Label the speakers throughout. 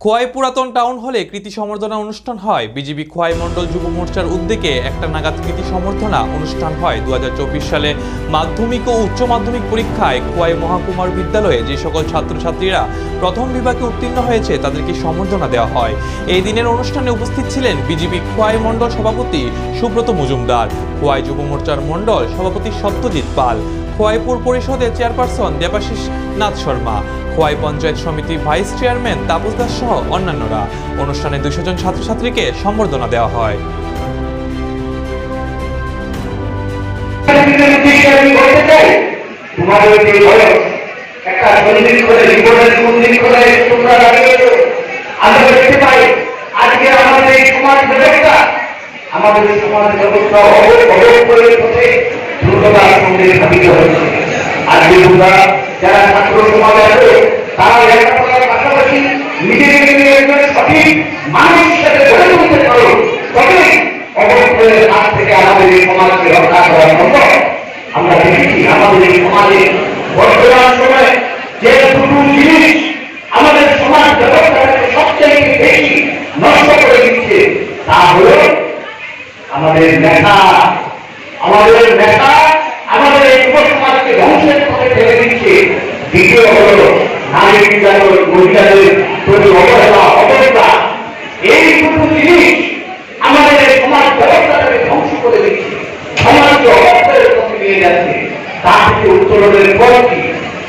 Speaker 1: খোয়াই পুরাতন টাউন হলে কৃতি সম্বর্ধনা অনুষ্ঠান হয়। বিজিবি খোয়াই মণ্ডল যুব মোর্চার উদ্যোগে একটা নাগাদ কৃতি সম্বর্ধনা অনুষ্ঠান হয়। 2024 সালে মাধ্যমিক ও উচ্চ মাধ্যমিক পরীক্ষায় খোয়াই মহাকুমার বিদ্যালয়ে যে সকল ছাত্রছাত্রীরা প্রথম বিভাগে উত্তীর্ণ হয়েছে তাদেরকে সম্বর্ধনা দেওয়া হয়। এই দিনের অনুষ্ঠানে উপস্থিত ছিলেন বিজিবি খোয়াই মণ্ডল সভাপতি সুব্রত মজুমদার, খোয়াই যুব মোর্চার মণ্ডল সভাপতি সত্যজিৎ পাল, খোয়াইপুর পরিষদের চেয়ারপারসন দেবাশিস নাথ শর্মা, খোয়াই পঞ্চায়েত সমিতি ভাইস চেয়ারম্যান তাপস দাস সহ অন্যান্যরা। অনুষ্ঠানে 200 জন ছাত্রছাত্রীকে সম্বর্ধনা দেওয়া হয়।
Speaker 2: আমাদের সমাজ ব্যবস্থা দ্রুততার সঙ্গে স্থাপিত হয়েছে। আজকে তোমরা যারা ছাত্র সমাজ আছে তারা লেখাপড়ার পাশাপাশি নিজেদেরকে একজন সঠিক মানুষ হিসেবে গড়ে তুলতে পারো, তবে অবশ্যই হাত থেকে আমাদের এই সমাজকে রক্ষা করা সম্ভব। আমরা দেখেছি আমাদের এই সমাজে বর্তমান সময়ে যে দুটো জিনিস আমাদের সমাজ ব্যবস্থাটাকে সবচেয়ে বেশি নষ্ট করে দিচ্ছে, তা হল আমাদের নেতা আমাদের এই যুব সমাজকে ধ্বংসের পথে ফেলে দিচ্ছে। দ্বিতীয় হল নারী নির্যাতন, মহিলাদের প্রতি অবহেলা, অবহেলা। এই দুটো জিনিস আমাদের সমাজ ব্যবস্থাটাকে ধ্বংস করে দিচ্ছে, সমাজকে অবক্ষয়ের পথে নিয়ে যাচ্ছে। তা থেকে উত্তরণের পর কি?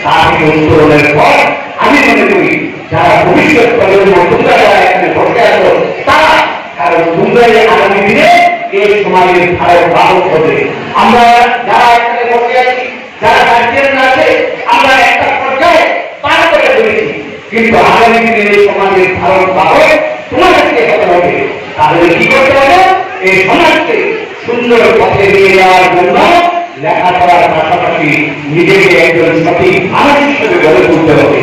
Speaker 2: তা থেকে উত্তরণের পর আমি মনে করি যারা ভবিষ্যৎ প্রজন্ম তোমরা যারা এখানে বসে আছো তারা, কারণ তোমরাই আগামী দিনে এই সমাজের ধারক বাহক হবে। আমরা যারা এখানে বসে আছি, যারা গার্জিয়ান আছে, আমরা একটা পর্যায়ে পার করে ফেলেছি, কিন্তু আগামী দিনে এই সমাজের ধারক বাহক তোমাদেরকে হতে হবে। তাহলে কি করতে হবে? এই সমাজকে সুন্দর পথে নিয়ে যাওয়ার জন্য লেখাপড়ার পাশাপাশি নিজেকে একজন সঠিক মানুষ হিসেবে গড়ে তুলতে হবে।